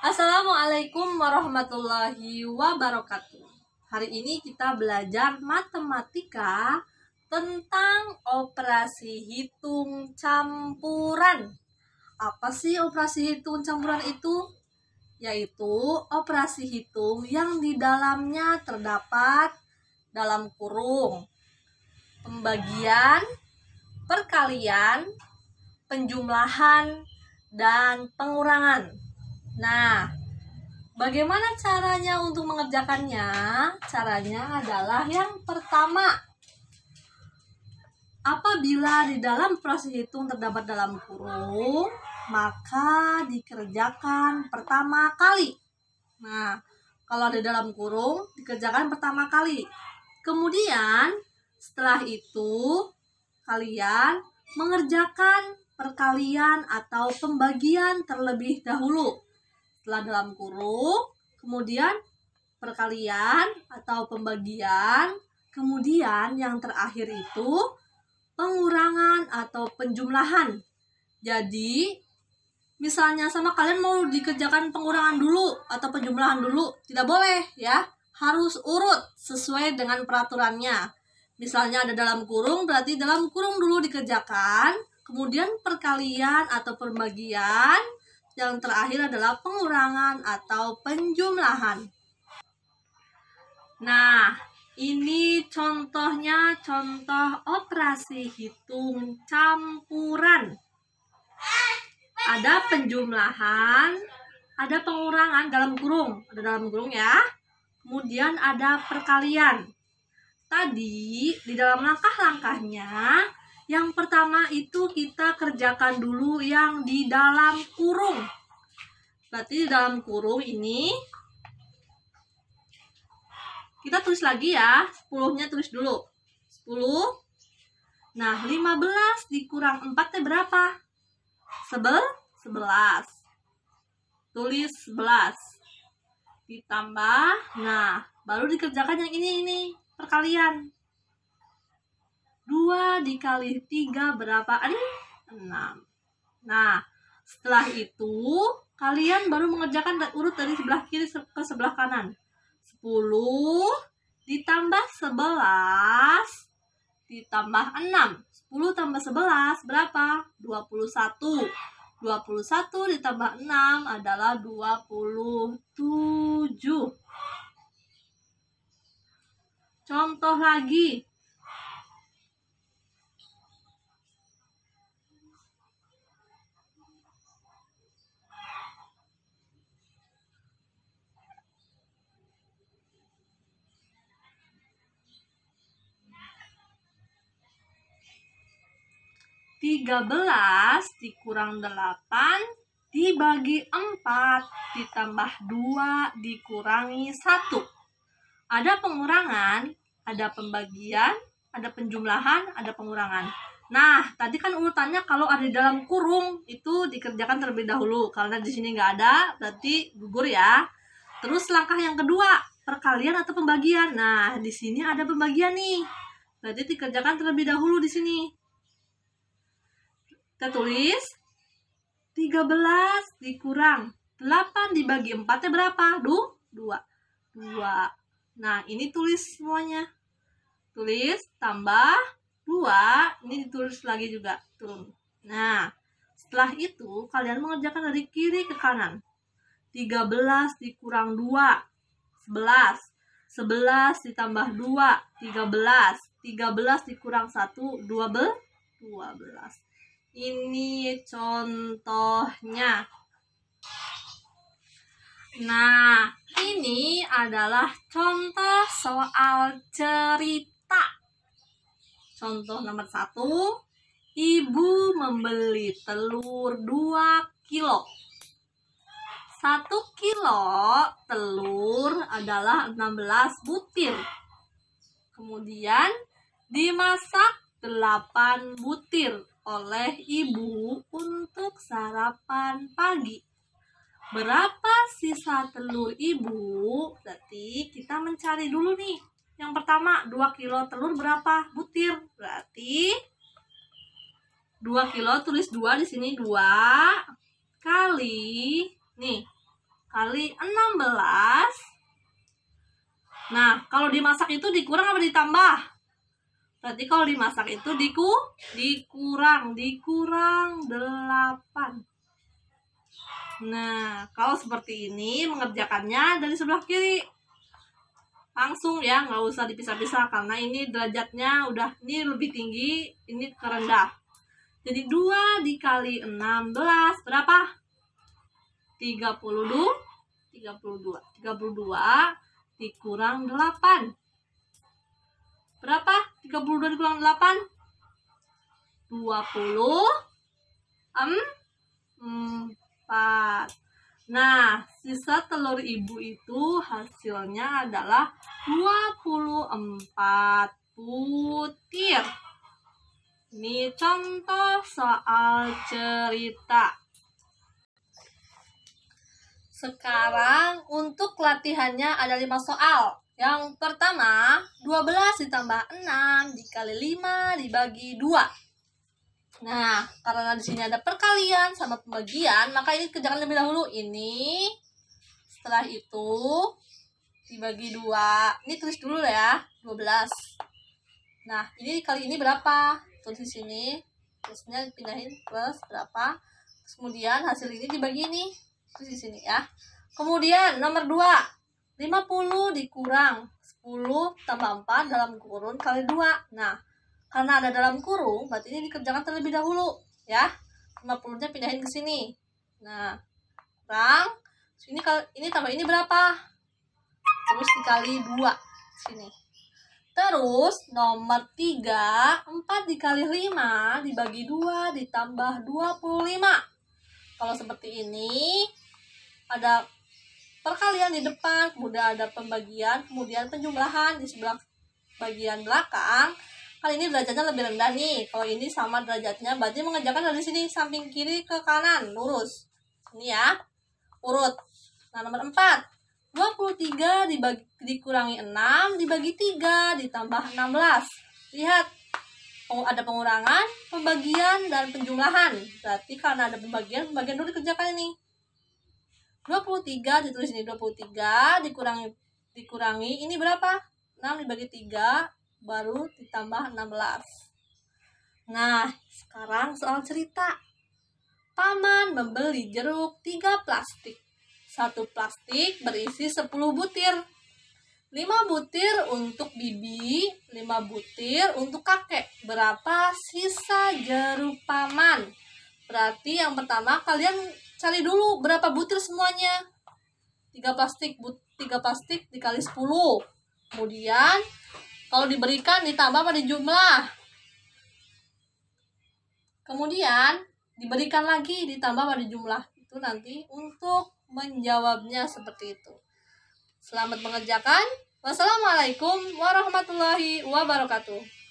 Assalamualaikum warahmatullahi wabarakatuh. Hari ini kita belajar matematika tentang operasi hitung campuran. Apa sih operasi hitung campuran itu? Yaitu operasi hitung yang di dalamnya terdapat dalam kurung pembagian, perkalian, penjumlahan, dan pengurangan. Nah, bagaimana caranya untuk mengerjakannya? Caranya adalah yang pertama, apabila di dalam operasi hitung terdapat dalam kurung, maka dikerjakan pertama kali. Nah, kalau di dalam kurung dikerjakan pertama kali. Kemudian setelah itu kalian mengerjakan perkalian atau pembagian terlebih dahulu. Setelah dalam kurung, kemudian perkalian atau pembagian, kemudian yang terakhir itu pengurangan atau penjumlahan. Jadi, misalnya sama kalian mau dikerjakan pengurangan dulu atau penjumlahan dulu, tidak boleh ya. Harus urut sesuai dengan peraturannya. Misalnya ada dalam kurung, berarti dalam kurung dulu dikerjakan, kemudian perkalian atau pembagian, yang terakhir adalah pengurangan atau penjumlahan. Nah, ini contohnya, contoh operasi hitung campuran. Ada penjumlahan, ada pengurangan dalam kurung, ada dalam kurung ya. Kemudian ada perkalian. Tadi di dalam langkah-langkahnya, yang pertama itu kita kerjakan dulu yang di dalam kurung. Berarti di dalam kurung ini kita tulis lagi ya, 10-nya tulis dulu. 10. Nah, 15 dikurang 4 berapa? 11. Tulis 11. Ditambah, nah, baru dikerjakan yang ini, perkalian. 2 dikali 3 berapa? 6. Nah, setelah itu kalian baru mengerjakan urut dari sebelah kiri ke sebelah kanan. 10 ditambah 11 ditambah 6. 10 tambah 11 berapa? 21. 21 ditambah 6 adalah 27. Contoh lagi. Tiga belas dikurang 8 dibagi 4 ditambah 2 dikurangi 1. Ada pengurangan, ada pembagian, ada penjumlahan, ada pengurangan. Nah, tadi kan urutannya kalau ada di dalam kurung itu dikerjakan terlebih dahulu. Karena di sini nggak ada, berarti gugur ya. Terus langkah yang kedua, perkalian atau pembagian. Nah, di sini ada pembagian nih. Berarti dikerjakan terlebih dahulu di sini. Kita tulis 13 dikurang 8 dibagi 4 berapa? 2. Nah, ini tulis semuanya. Tulis tambah 2, ini ditulis lagi juga, turun. Nah, setelah itu kalian mengerjakan dari kiri ke kanan. 13 dikurang 2, 11. 11 ditambah 2, 13. 13 dikurang 1, 12. Ini contohnya. Nah, ini adalah contoh soal cerita. Contoh nomor 1. Ibu membeli telur 2 kilo. 1 kilo telur adalah 16 butir. Kemudian dimasak 8 butir oleh ibu untuk sarapan pagi. Berapa sisa telur ibu? Berarti kita mencari dulu nih. Yang pertama, 2 kilo telur berapa butir? Berarti 2 kilo, tulis 2 di sini, 2 kali nih. kali 16. Nah, kalau dimasak itu dikurang apa ditambah? Berarti kalau dimasak itu dikurang 8. Nah, kalau seperti ini mengerjakannya dari sebelah kiri. Langsung ya, nggak usah dipisah-pisah karena ini derajatnya udah ini lebih tinggi, ini terendah. Jadi 2 dikali 16 berapa? 32 dikurang 8. Berapa? 32 dikurang 8? 24. Nah, sisa telur ibu itu hasilnya adalah 24 butir. Ini contoh soal cerita. Sekarang untuk latihannya ada 5 soal. Yang pertama, 12 ditambah 6 dikali 5 dibagi 2. Nah, karena di sini ada perkalian sama pembagian, maka ini kerjakan lebih dahulu. Ini setelah itu dibagi 2. Ini tulis dulu ya, 12. Nah, ini kali ini berapa? Tulis di sini. Terusnya pindahin plus berapa? Terus kemudian hasil ini dibagi ini. Terus di sini ya. Kemudian nomor 2. 50 dikurang 10 tambah 4 dalam kurung kali 2. Nah, karena ada dalam kurung, berarti ini dikerjakan terlebih dahulu ya. 50-nya pindahin ke sini. Nah, kurang ini tambah ini berapa? Terus dikali 2 sini. Terus nomor 3, 4 dikali 5 dibagi 2 ditambah 25. Kalau seperti ini ada perkalian di depan, kemudian ada pembagian, kemudian penjumlahan di sebelah bagian belakang. Kali ini derajatnya lebih rendah nih. Kalau ini sama derajatnya, berarti mengerjakan dari sini samping kiri ke kanan, lurus. Ini ya, urut. Nah, nomor 4. 23 dikurangi 6 dibagi 3 ditambah 16. Lihat, ada pengurangan, pembagian, dan penjumlahan. Berarti karena ada pembagian dulu dikerjakan ini. 23 ditulis ini 23 dikurangi ini berapa? 6 dibagi 3 baru ditambah 16. Nah, sekarang soal cerita. Paman membeli jeruk 3 plastik. 1 plastik berisi 10 butir. 5 butir untuk bibi, 5 butir untuk kakek. Berapa sisa jeruk paman? Berarti yang pertama kalian cari dulu berapa butir semuanya. 3 plastik dikali 10. Kemudian kalau diberikan ditambah pada jumlah. Kemudian diberikan lagi ditambah pada jumlah. Itu nanti untuk menjawabnya seperti itu. Selamat mengerjakan. Wassalamualaikum warahmatullahi wabarakatuh.